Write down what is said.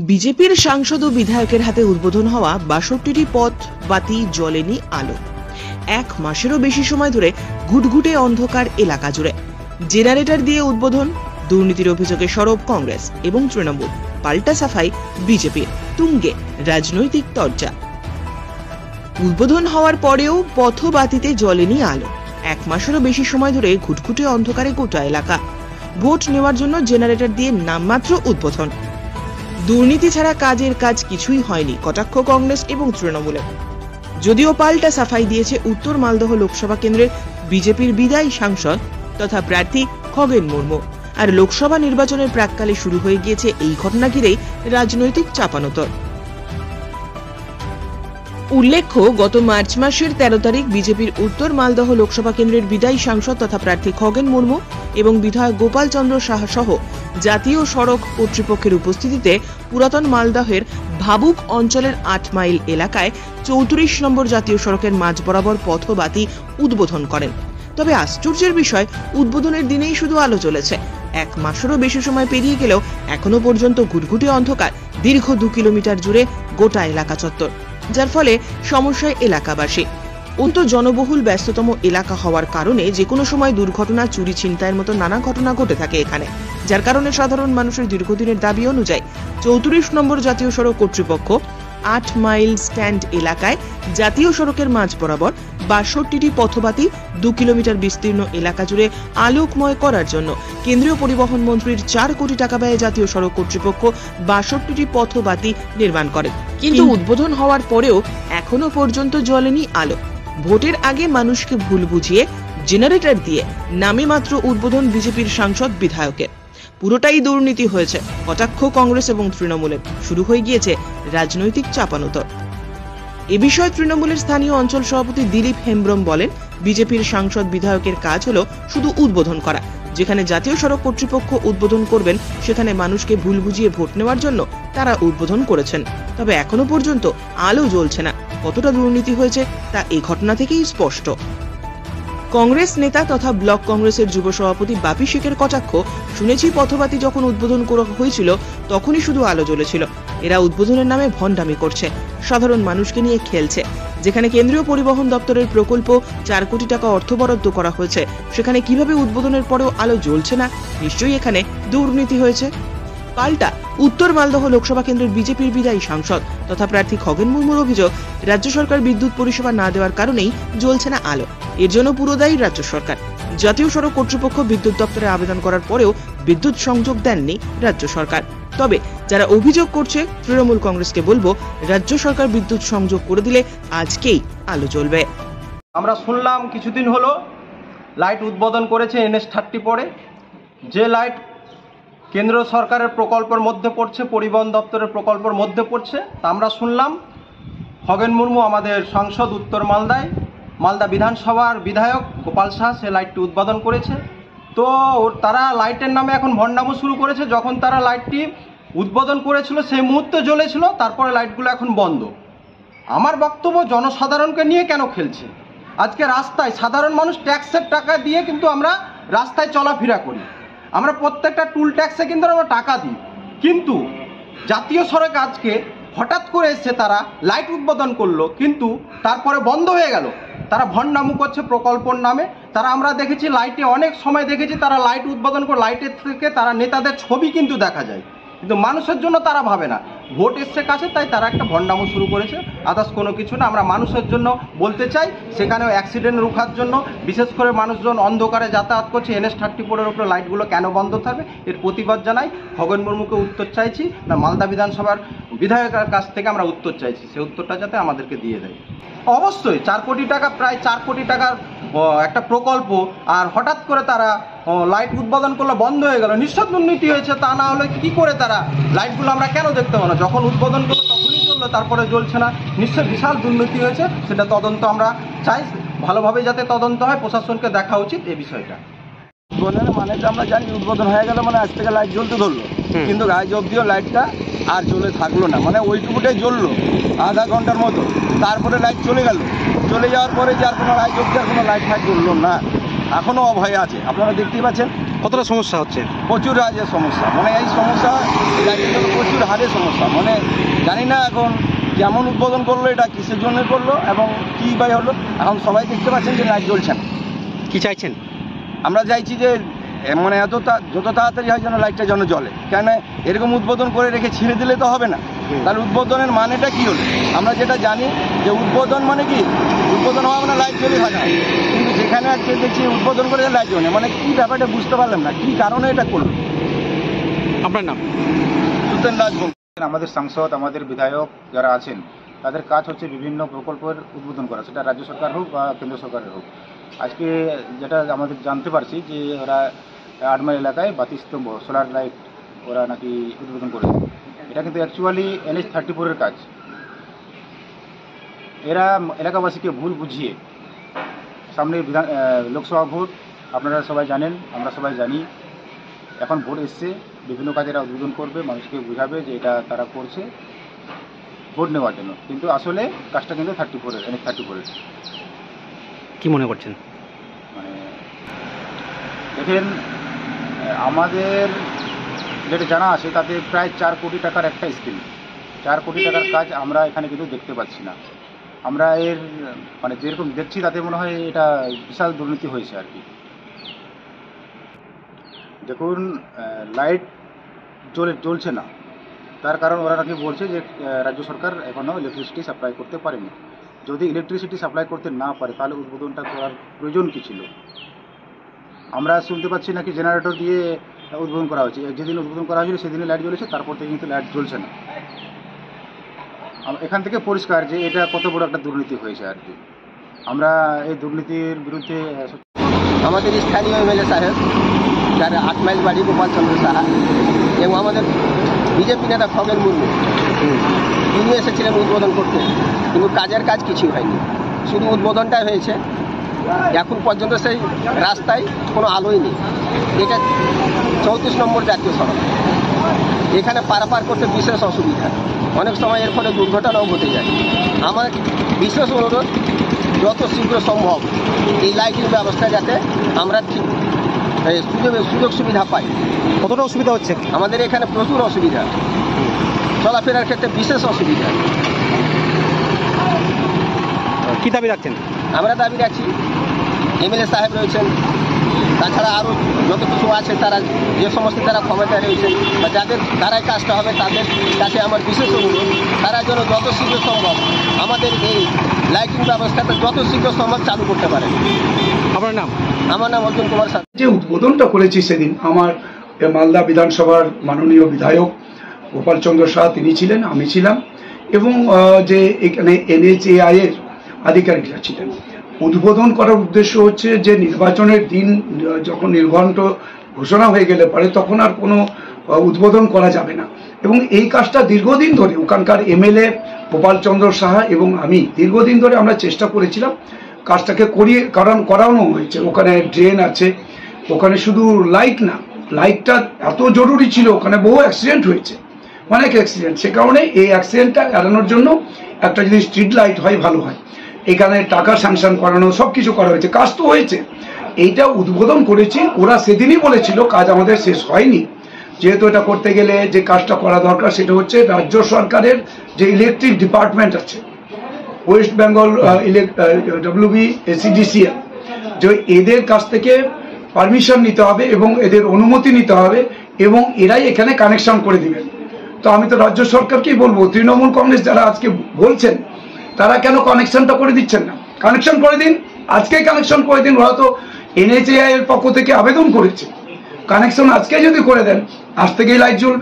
বিজেপির সাংসদ ও বিধায়কের হাতে উদ্বোধন হওয়া ৬২টি পথ বাতি জ্বলেনি আলো। এক মাসেরও বেশি সময় ধরে ঘুটঘুটে অন্ধকার এলাকা জুড়ে। জেনারেটর দিয়ে উদ্বোধন, দুর্নীতির অভিযোগে সরব কংগ্রেস এবং তৃণমূল, পাল্টা সাফাই বিজেপির, তুঙ্গে রাজনৈতিক তরজা। উদ্বোধন হওয়ার পরেও পথবাতিতে জ্বলেনি আলো। এক মাসেরও বেশি সময় ধরে ঘুটঘুটে অন্ধকারে গোটা এলাকা। ভোট নেওয়ার জন্য জেনারেটর দিয়ে নামমাত্র উদ্বোধন। দুর্নীতি ছাড়া কাজের কাজ কিছুই হয়নি কটাক্ষ কংগ্রেস এবং তৃণমূলের। যদিও পাল্টা সাফাই দিয়েছে উত্তর মালদহ লোকসভা কেন্দ্রের বিজেপির বিদায়ী সাংসদ তথা প্রার্থী খগেন মুর্মু। আর লোকসভা নির্বাচনের প্রাক্কালে শুরু হয়ে গিয়েছে এই ঘটনা ঘিরেই রাজনৈতিক চাপানোতর। উল্লেখ্য, গত মার্চ মাসের ১৩ তারিখ বিজেপির উত্তর মালদহ লোকসভা কেন্দ্রের বিদায়ী সাংসদ তথা প্রার্থী খগেন মুর্মু এবং বিধায়ক গোপাল চন্দ্র সাহা সহ জাতীয় সড়ক কর্তৃপক্ষের উপস্থিতিতে পুরাতন মালদহের ভাবুক অঞ্চলের ৮ মাইল এলাকায় ৩৪ নম্বর জাতীয় সড়কের মাঝ বরাবর পথবাতি উদ্বোধন করেন। তবে আশ্চর্যের বিষয়, উদ্বোধনের দিনেই শুধু আলো জ্বলেছে। এক মাসেরও বেশি সময় পেরিয়ে গেলেও এখনো পর্যন্ত ঘুটঘুটে অন্ধকার দীর্ঘ ২ কিলোমিটার জুড়ে গোটা এলাকা চত্বর, যার ফলে সমস্যায় এলাকাবাসী। অত্যন্ত জনবহুল ব্যস্ততম এলাকা হওয়ার কারণে যে কোনো সময় দুর্ঘটনা, চুরি, ছিনতাইয়ের মতো নানা ঘটনা ঘটে থাকে এখানে, যার কারণে সাধারণ মানুষের দীর্ঘদিনের দাবি অনুযায়ী ৩৪ নম্বর জাতীয় সড়ক কর্তৃপক্ষ ৮ মাইল স্ট্যান্ড এলাকায় জাতীয় সড়কের মাঝ বরাবর ৬২টি পথবাতি ২ কিলোমিটার বিস্তীর্ণ এলাকা জুড়ে আলোকময় করার জন্য কেন্দ্রীয় পরিবহন মন্ত্রীর ৪ কোটি টাকা ব্যয়ে জাতীয় সড়ক কর্তৃপক্ষ ৬২টি পথবাতি নির্মাণ করে। কিন্তু উদ্বোধন হওয়ার পরেও এখনো পর্যন্ত জ্বলেনি আলো। ভোটের আগে মানুষকে ভুল বুঝিয়ে জেনারেটর দিয়ে নামে মাত্র উদ্বোধন বিজেপির সাংসদ বিধায়কের। পুরোটাই দুর্নীতি হয়েছে কটাক্ষ কংগ্রেস এবং তৃণমূলের। শুরু হয়ে গিয়েছে রাজনৈতিক চাপানোতর। এ বিষয়ে তৃণমূলের স্থানীয় অঞ্চল সভাপতি দিলীপ হেমব্রম বলেন, বিজেপির সাংসদ বিধায়কের কাজ হলো শুধু উদ্বোধন করা। যেখানে জাতীয় সড়ক কর্তৃপক্ষ উদ্বোধন করবেন সেখানে মানুষকে ভুল বুঝিয়ে ভোট নেওয়ার জন্য তারা উদ্বোধন করেছেন। তবে এখনো পর্যন্ত আলো জ্বলছে না। কতটা দুর্নীতি হয়েছে তা এই ঘটনা থেকেই স্পষ্ট। কংগ্রেস নেতা তথা ব্লক কংগ্রেসের যুব সভাপতি বাপি শেখের কটাক্ষ, শুনেছি পথবাতি যখন উদ্বোধন করা হয়েছিল তখনই শুধু আলো জ্বলেছিল। এরা উদ্বোধনের নামে ভণ্ডামি করছে, সাধারণ মানুষকে নিয়ে খেলছে। যেখানে কেন্দ্রীয় পরিবহন দপ্তরের প্রকল্প ৪ কোটি টাকা অর্থ বরাদ্দ করা হয়েছে, সেখানে কিভাবে উদ্বোধনের পরেও আলো জ্বলছে না? নিশ্চয়ই এখানে দুর্নীতি হয়েছে। পাল্টা উত্তর মালদহ লোকসভা কেন্দ্রের বিজেপির বিদায়ী সাংসদ তথা প্রার্থী খগেন মুর্মুর অভিযোগ, রাজ্য সরকার বিদ্যুৎ পরিষেবা না দেওয়ার কারণেই জ্বলছে না আলো। এর জন্য পুরো দায়ী রাজ্য সরকার। জাতীয় সড়ক কর্তৃপক্ষ বিদ্যুৎ দপ্তরে আবেদন করার পরেও বিদ্যুৎ সংযোগ দেননি রাজ্য সরকার। তবে যারা অভিযোগ করছে তৃণমূল কংগ্রেসকে বলবো, রাজ্য সরকার বিদ্যুৎ সংযোগ করে দিলে আজকেই আলো জ্বলবে। আমরা শুনলাম কিছুদিন হলো লাইট উদ্বোধন করেছে NH30 পরে, যে লাইট কেন্দ্র সরকারের প্রকল্পের মধ্যে পড়ছে, পরিবহন দপ্তরের প্রকল্পের মধ্যে পড়ছে। তা আমরা শুনলাম খগেন মুর্মু আমাদের সাংসদ উত্তর মালদা বিধানসভার বিধায়ক গোপাল সাহা সে লাইটটি উদ্বোধন করেছে। তো তারা লাইটের নামে এখন ভণ্ডামো শুরু করেছে। যখন তারা লাইটটি উদ্বোধন করেছিল সেই মুহূর্তে জ্বলেছিল, তারপরে লাইটগুলো এখন বন্ধ। আমার বক্তব্য, জনসাধারণকে নিয়ে কেন খেলছে? আজকে রাস্তায় সাধারণ মানুষ ট্যাক্সের টাকা দিয়ে কিন্তু আমরা রাস্তায় চলাফেরা করি, আমরা প্রত্যেকটা টুল ট্যাক্সে কিন্তু আমরা টাকা দিই। কিন্তু জাতীয় সড়ক আজকে হঠাৎ করে এসে তারা লাইট উদ্বোধন করলো, কিন্তু তারপরে বন্ধ হয়ে গেল। তারা ভণ্ডামু করছে প্রকল্পর নামে। তারা আমরা দেখেছি লাইটে অনেক সময় দেখেছি তারা লাইট উদ্বোধন করে লাইটের থেকে তারা নেতাদের ছবি কিন্তু দেখা যায়, কিন্তু মানুষের জন্য তারা ভাবে না। ভোট এসছে কাছে, তাই তারা একটা ভণ্ডামো শুরু করেছে, আদার্স কোনো কিছু না। আমরা মানুষের জন্য বলতে চাই, সেখানেও অ্যাক্সিডেন্ট রোখার জন্য বিশেষ করে মানুষজন অন্ধকারে যাতায়াত করছে, NH30 উপরে লাইটগুলো কেন বন্ধ থাকবে এর প্রতিবাদ জানাই। খগেন মুর্মুকে উত্তর চাইছি, না মালদা বিধানসভার বিধায়কের কাছ থেকে আমরা উত্তর চাইছি, সেই উত্তরটা যাতে আমাদেরকে দিয়ে দেয়। অবশ্যই ৪ কোটি টাকা, প্রায় ৪ কোটি টাকার একটা প্রকল্প, আর হঠাৎ করে তারা লাইট উদ্বোধন করলে বন্ধ হয়ে গেল। নিশ্চয় দুর্নীতি হয়েছে, তা না হলে কি করে তারা লাইটগুলো আমরা কেন দেখতে পাবো না? যখন উদ্বোধন করলো তখনই জ্বললো, তারপরে জ্বলছে না। নিশ্চয় বিশাল দুর্নীতি হয়েছে, সেটা তদন্ত আমরা চাই, ভালোভাবে যাতে তদন্ত হয়, প্রশাসনকে দেখা উচিত এই বিষয়টা। উদ্বোধনের মানে তো আমরা জানি, উদ্বোধন হয়ে গেল মানে আজ থেকে লাইট জ্বলতে ধরলো, কিন্তু আজ অবধিও লাইটটা আর জ্বলে থাকলো না। মানে ওইটুকুটাই জ্বললো আধা ঘন্টার মতো, তারপরে লাইট চলে গেল। চলে যাওয়ার পরে যে আর কোনো লাইট অবধি আর কোনো লাইট ফাইট জ্বললো না, এখনও অভয় আছে। আপনারা দেখতেই পাচ্ছেন কতটা সমস্যা হচ্ছে? প্রচুর হারে সমস্যা, মানে এই সমস্যা লাইটের জন্য প্রচুর হারে সমস্যা, মানে জানি না এখন কেমন উদ্বোধন করলো, এটা কিসের জন্য করলো এবং কী বাই হলো। এখন সবাই দেখতে পাচ্ছেন যে লাইট জ্বলছে না। কি চাইছেন? আমরা চাইছি যে মানে যত তাড়াতাড়ি হয় যেন লাইটটা যেন জ্বলে, কেন এরকম উদ্বোধন করে রেখে ছিঁড়ে দিলে তো হবে না। তাহলে উদ্বোধনের মানেটা কী হলো? আমরা যেটা জানি যে উদ্বোধন মানে কি, উদ্বোধন হওয়া মানে লাইট জ্বলে থাকা, কিন্তু যেখানে আজকে দেখছি উদ্বোধন করে লাইট জ্বলে, মানে কী ব্যাপারটা বুঝতে পারলাম না, কী কারণে এটা করলো। আপনার নাম? সুলতান রাজবংশ। আমাদের সাংসদ, আমাদের বিধায়ক যারা আছেন, তাদের কাজ হচ্ছে বিভিন্ন প্রকল্পের উদ্বোধন করা, সেটা রাজ্য সরকার হোক বা কেন্দ্র সরকারের হোক। আজকে যেটা আমাদের জানতে পারছি যে ওরা 8 মাইল এলাকায় বাতিস্তম্ভ সোলার লাইট ওরা নাকি উদ্বোধন করেছে। এটা কিন্তু অ্যাকচুয়ালি NH-34-এর কাজ। এরা এলাকাবাসীকে ভুল বুঝিয়ে, সামনে লোকসভা ভোট আপনারা সবাই জানেন, আমরা সবাই জানি, এখন ভোট এসছে, বিভিন্ন কাজে এরা উদ্বোধন করবে, মানুষকে বোঝাবে যে এটা তারা করছে ভোট নেওয়ার জন্য, কিন্তু আসলে কাজটা কিন্তু NH-34-এর। কি মনে করছেন? মানে দেখেন, আমাদের যেটা জানা আছে তাতে প্রায় 4 কোটি টাকার একটা স্কিম, 4 কোটি টাকার কাজ আমরা এখানে কিন্তু দেখতে পাচ্ছি না। আমরা এর মানে যেরকম দেখছি তাতে মনে হয় এটা বিশাল দুর্নীতি হয়েছে আর কি। দেখুন, লাইট জ্বলছে না, তার কারণ ওরা নাকি বলছে যে রাজ্য সরকার এখনও ইলেকট্রিসিটি সাপ্লাই করতে পারেনি। যদি ইলেকট্রিসিটি সাপ্লাই করতে না পারে তাহলে উদ্বোধনটা করার প্রয়োজন কী ছিল? আমরা শুনতে পাচ্ছি নাকি জেনারেটর দিয়ে উদ্বোধন করা হয়েছে। যেদিন উদ্বোধন করা হয়েছিল সেদিনই লাইট জ্বলেছে, তারপর থেকে কিন্তু লাইট জ্বলছে না। এখান থেকে পরিষ্কার যে এটা কত বড় একটা দুর্নীতি হয়েছে আর কি। আমরা এই দুর্নীতির বিরুদ্ধে আমাদের স্থানীয় MLA সাহেব, যার 8 মাইল বাড়ি, গোপাল চন্দ্র সাহা, এবং আমাদের বিজেপি নেতা খগেন মুর্মু, তিনি এসেছিলেন উদ্বোধন করতে, কিন্তু কাজের কাজ কিছুই হয়নি, শুধু উদ্বোধনটাই হয়েছে। এখন পর্যন্ত সেই রাস্তায় কোনো আলোই নেই। এটা 34 নম্বর জাতীয় সড়ক, এখানে পারাপার করতে বিশেষ অসুবিধা, অনেক সময় এর ফলে দুর্ঘটনাও ঘটে যায়। আমার বিশেষ অনুরোধ, যত শীঘ্র সম্ভব এই লাইটিং ব্যবস্থা যাতে আমরা ঠিক সুযোগ সুবিধা পাই। কতটা অসুবিধা হচ্ছে? আমাদের এখানে প্রচুর অসুবিধা, চলাফেরার ক্ষেত্রে বিশেষ অসুবিধা। কি দাবি রাখছেন? আমরা দাবি রাখছি, MLA সাহেব রয়েছেন, তাছাড়া আরও যত কিছু আছে, তারা যে সমস্ত তারা ক্ষমতায় রয়েছেন বা যাদের দ্বারাই কাজটা হবে, তাদের কাছে আমার বিশেষ অনুরোধ, তারা যেন যত শীঘ্র সম্ভব আমাদের এই লাইটিং ব্যবস্থাটা যত শীঘ্র সম্ভব চালু করতে পারে। আপনার নাম? আমার নাম অর্জুন কুমার সাহা। যে উদ্বোধনটা করেছি সেদিন, আমার মালদা বিধানসভার মাননীয় বিধায়ক গোপাল চন্দ্র সাহা তিনি ছিলেন, আমি ছিলাম, এবং যে এখানে NHAI এর আধিকারিকরা ছিলেন। উদ্বোধন করার উদ্দেশ্য হচ্ছে যে নির্বাচনের দিন যখন নির্ঘণ্ট ঘোষণা হয়ে গেলে পরে তখন আর কোনো উদ্বোধন করা যাবে না, এবং এই কাজটা দীর্ঘদিন ধরে ওখানকার MLA গোপাল চন্দ্র সাহা এবং আমি দীর্ঘদিন ধরে আমরা চেষ্টা করেছিলাম কাজটাকে করানো হয়েছে। ওখানে ড্রেন আছে, ওখানে শুধু লাইট না, লাইটটা এত জরুরি ছিল, ওখানে বহু অ্যাক্সিডেন্ট হয়েছে, অনেক অ্যাক্সিডেন্ট। সে কারণে এই অ্যাক্সিডেন্টটা এড়ানোর জন্য একটা যদি স্ট্রিট লাইট হয় ভালো হয়। এখানে টাকা স্যাংশন করানো, সব কিছু করা হয়েছে, কাজ তো হয়েছে। এইটা উদ্বোধন করেছি, ওরা সেদিনই বলেছিল কাজ আমাদের শেষ হয়নি, যেহেতু এটা করতে গেলে যে কাজটা করা দরকার সেটা হচ্ছে রাজ্য সরকারের যে ইলেকট্রিক ডিপার্টমেন্ট আছে, ওয়েস্ট বেঙ্গল WBSEDCL, যে এদের কাছ থেকে পারমিশন নিতে হবে এবং এদের অনুমতি নিতে হবে, এবং এরাই এখানে কানেকশন করে দিবেন। তো আমি তো রাজ্য সরকারকেই বলবো, তৃণমূল কংগ্রেস যারা আজকে বলছেন তারা কেন কানেকশনটা করে দিচ্ছেন না? কানেকশন করে দিন, আজকেই কানেকশন করে দিন। ওরা তো NHAI এর পক্ষ থেকে আবেদন করেছে, কানেকশন আজকে যদি করে দেন আজ থেকেই লাইট জ্বলবে।